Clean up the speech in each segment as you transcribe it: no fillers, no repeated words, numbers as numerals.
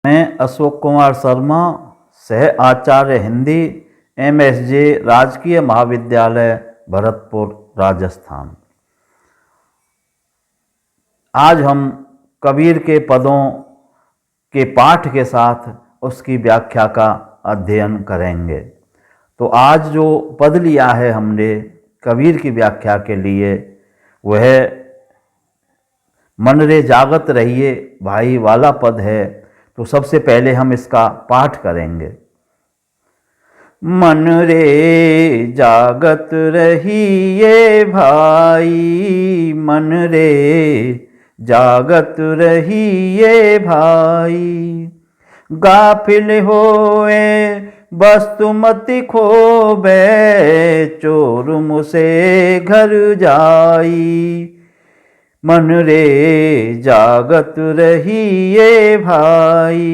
मैं अशोक कुमार शर्मा, सह आचार्य हिंदी, MSJ, राजकीय महाविद्यालय भरतपुर, राजस्थान। आज हम कबीर के पदों के पाठ के साथ उसकी व्याख्या का अध्ययन करेंगे। तो आज जो पद लिया है हमने कबीर की व्याख्या के लिए, वह मन रे जागत रहिए भाई वाला पद है। तो सबसे पहले हम इसका पाठ करेंगे। मन रे जागत रहिए भाई, मन रे जागत रहिए भाई। गाफिल होए वस्तु मति खोबे, चोर मुसे घर जाई। मन रे जागत रहिए भाई।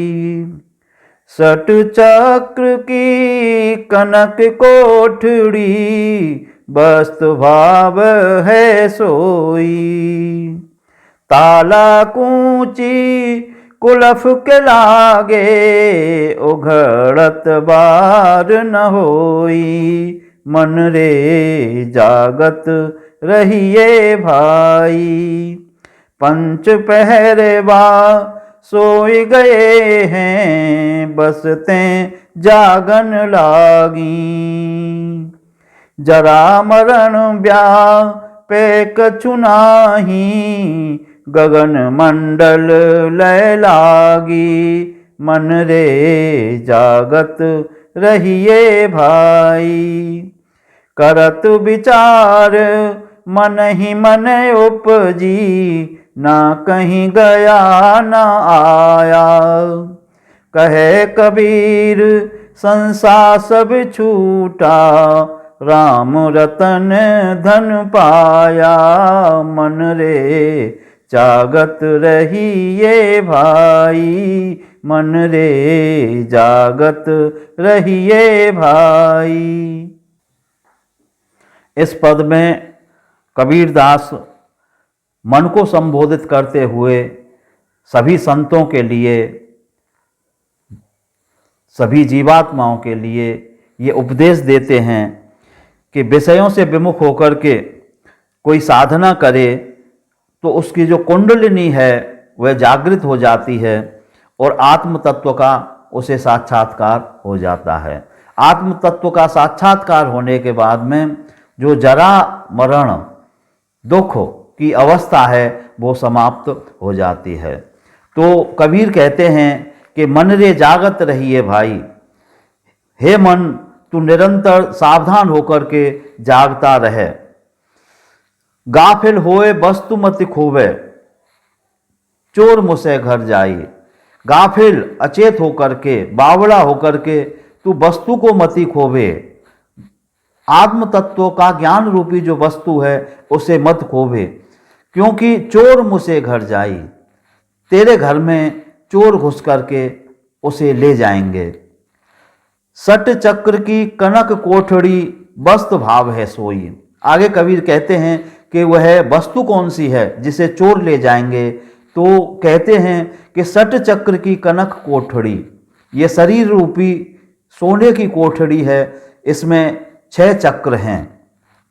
सट चक्र की कनक कोठड़ी, वस्तु भाव है सोई। ताला कूची कुलफ के लागे, उघड़त बार न होई। मन रे जागत रहिए भाई। पंच पहरेवा सोई गए हैं, बसतें जागन लागी। जरा मरण ब्याह पे कछु नाही, गगन मंडल लय लागी। मन रे जागत रहिए भाई। करत विचार मन ही मन उपजी, ना कहीं गया ना आया। कहे कबीर संसार सब छूटा, राम रतन धन पाया। मन रे जागत रहिए भाई, मन रे जागत रहिए भाई। इस पद में कबीरदास मन को संबोधित करते हुए सभी संतों के लिए, सभी जीवात्माओं के लिए ये उपदेश देते हैं कि विषयों से विमुख होकर के कोई साधना करे तो उसकी जो कुंडलिनी है वह जागृत हो जाती है और आत्म तत्व का उसे साक्षात्कार हो जाता है। आत्म तत्व का साक्षात्कार होने के बाद में जो जरा मरण दुख की अवस्था है वो समाप्त हो जाती है। तो कबीर कहते हैं कि मन रे जागत रहिए भाई। हे मन, तू निरंतर सावधान होकर के जागता रहे। गाफिल होए वस्तु मति खोवे, चोर मुसे घर जाई। गाफिल अचेत होकर के, बावड़ा होकर के तू वस्तु को मति खोवे। आत्म तत्व का ज्ञान रूपी जो वस्तु है उसे मत खोवे, क्योंकि चोर मुसे घर जाई। तेरे घर में चोर घुस करके उसे ले जाएंगे। सट चक्र की कनक कोठड़ी, वस्तु भाव है सोई। आगे कबीर कहते हैं कि वह वस्तु कौन सी है जिसे चोर ले जाएंगे। तो कहते हैं कि सट चक्र की कनक कोठड़ी, ये शरीर रूपी सोने की कोठड़ी है। इसमें 6 चक्र हैं।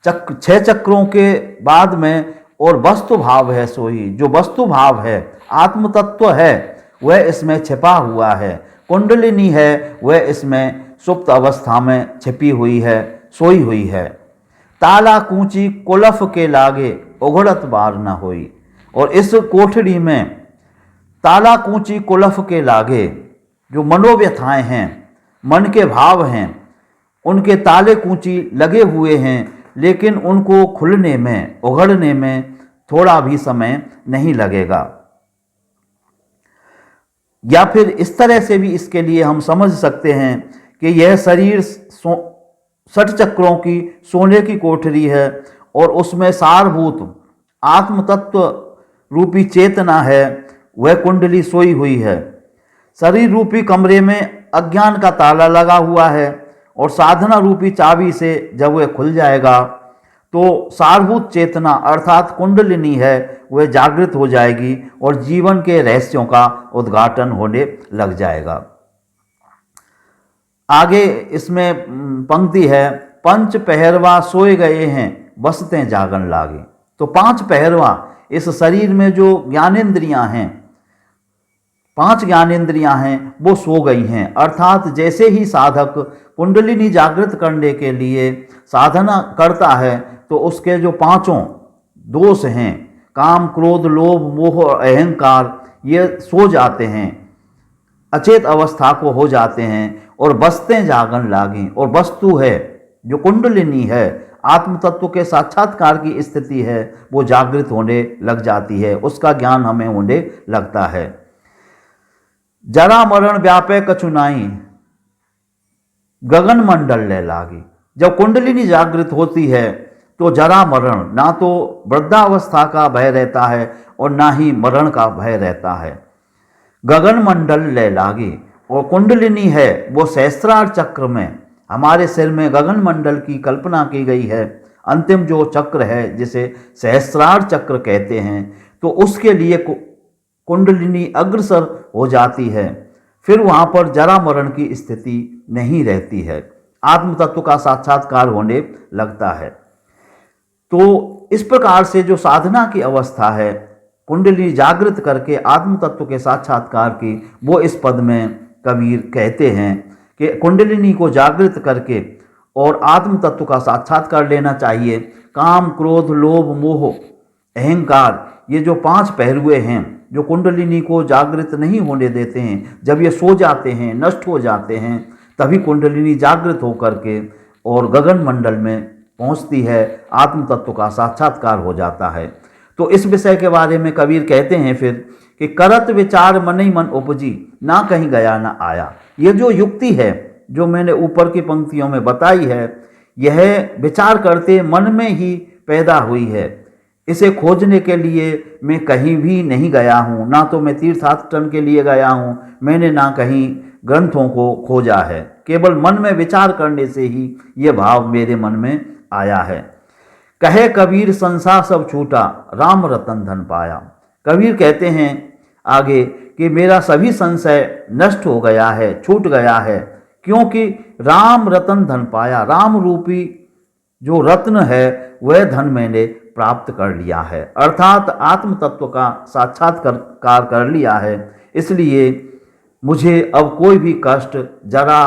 6 चक्रों के बाद में और वस्तु भाव है सोई। जो वस्तु भाव है, आत्म तत्व है, वह इसमें छिपा हुआ है। कुंडलिनी है वह इसमें सुप्त अवस्था में छिपी हुई है, सोई हुई है। ताला कूची कुलफ के लागे, उघड़त बार न होई। और इस कोठड़ी में ताला कूची कुलफ के लागे, जो मनोव्यथाएं हैं, मन के भाव हैं, उनके ताले कूची लगे हुए हैं, लेकिन उनको खुलने में, उघड़ने में थोड़ा भी समय नहीं लगेगा। या फिर इस तरह से भी इसके लिए हम समझ सकते हैं कि यह शरीर 60 चक्रों की सोने की कोठरी है और उसमें सारभूत आत्म तत्व रूपी चेतना है, वह कुंडली सोई हुई है। शरीर रूपी कमरे में अज्ञान का ताला लगा हुआ है और साधना रूपी चाबी से जब वह खुल जाएगा तो सारभूत चेतना अर्थात कुंडलिनी है वह जागृत हो जाएगी और जीवन के रहस्यों का उद्घाटन होने लग जाएगा। आगे इसमें पंक्ति है, पंच पहरवा सोए गए हैं बसतें जागन लागे। तो पांच पहरवा इस शरीर में जो ज्ञानेंद्रियां हैं, पांच ज्ञानेंद्रियां हैं वो सो गई हैं। अर्थात जैसे ही साधक कुंडलिनी जागृत करने के लिए साधना करता है तो उसके जो पांचों दोष हैं, काम क्रोध लोभ मोह और अहंकार, ये सो जाते हैं, अचेत अवस्था को हो जाते हैं और बसतें जागन लागी। और वस्तु है जो कुंडलिनी है, आत्म तत्व के साक्षात्कार की स्थिति है, वो जागृत होने लग जाती है, उसका ज्ञान हमें होने लगता है। जरा मरण व्यापे कछुनाई गगन मंडल ले लागी। जब कुंडलिनी जागृत होती है तो जरा मरण, ना तो वृद्धावस्था का भय रहता है और ना ही मरण का भय रहता है। गगन मंडल ले लागी, और कुंडलिनी है वो सहस्त्रार चक्र में, हमारे सिर में गगन मंडल की कल्पना की गई है। अंतिम जो चक्र है जिसे सहस्त्रार चक्र कहते हैं, तो उसके लिए कुंडलिनी अग्रसर हो जाती है। फिर वहाँ पर जरा मरण की स्थिति नहीं रहती है, आत्म तत्व का साक्षात्कार होने लगता है। तो इस प्रकार से जो साधना की अवस्था है, कुंडली जागृत करके आत्म तत्व के साक्षात्कार की, वो इस पद में कबीर कहते हैं कि कुंडलिनी को जागृत करके और आत्म तत्व का साक्षात्कार लेना चाहिए। काम क्रोध लोभ मोह अहंकार, ये जो पांच पहरुए हैं जो कुंडलिनी को जागृत नहीं होने देते हैं, जब ये सो जाते हैं, नष्ट हो जाते हैं, तभी कुंडलिनी जागृत होकर के और गगन मंडल में पहुंचती है, आत्म तत्व का साक्षात्कार हो जाता है। तो इस विषय के बारे में कबीर कहते हैं फिर कि करत विचार मन ही मन उपजी, ना कहीं गया ना आया। ये जो युक्ति है जो मैंने ऊपर की पंक्तियों में बताई है, यह विचार करते मन में ही पैदा हुई है। इसे खोजने के लिए मैं कहीं भी नहीं गया हूँ, ना तो मैं तीर्थाटन के लिए गया हूँ, मैंने ना कहीं ग्रंथों को खोजा है, केवल मन में विचार करने से ही ये भाव मेरे मन में आया है। कहे कबीर संसार सब छूटा, राम रतन धन पाया। कबीर कहते हैं आगे कि मेरा सभी संशय नष्ट हो गया है, छूट गया है, क्योंकि राम रतन धन पाया। राम रूपी जो रत्न है वह धन मैंने प्राप्त कर लिया है, अर्थात आत्म तत्व का साक्षात्कार कर लिया है। इसलिए मुझे अब कोई भी कष्ट, जरा,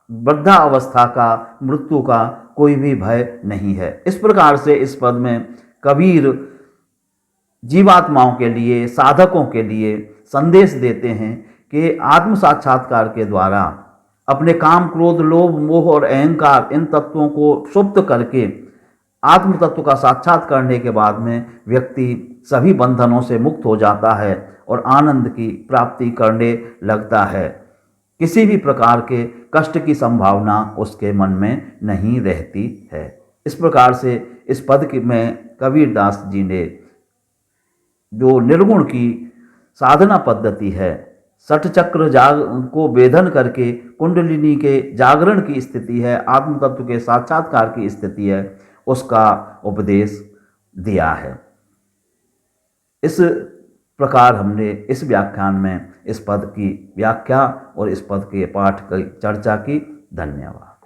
वृद्धा अवस्था का, मृत्यु का कोई भी भय नहीं है। इस प्रकार से इस पद में कबीर जीवात्माओं के लिए, साधकों के लिए संदेश देते हैं कि आत्म साक्षात्कार के द्वारा अपने काम क्रोध लोभ मोह और अहंकार, इन तत्वों को सुप्त करके आत्म तत्व का साक्षात करने के बाद में व्यक्ति सभी बंधनों से मुक्त हो जाता है और आनंद की प्राप्ति करने लगता है। किसी भी प्रकार के कष्ट की संभावना उसके मन में नहीं रहती है। इस प्रकार से इस पद में कबीरदास जी ने जो निर्गुण की साधना पद्धति है, सठ चक्र को वेधन करके कुंडलिनी के जागरण की स्थिति है, आत्म तत्व के साक्षात्कार की स्थिति है, उसका उपदेश दिया है। इस प्रकार हमने इस व्याख्यान में इस पद की व्याख्या और इस पद के पाठ की चर्चा की। धन्यवाद।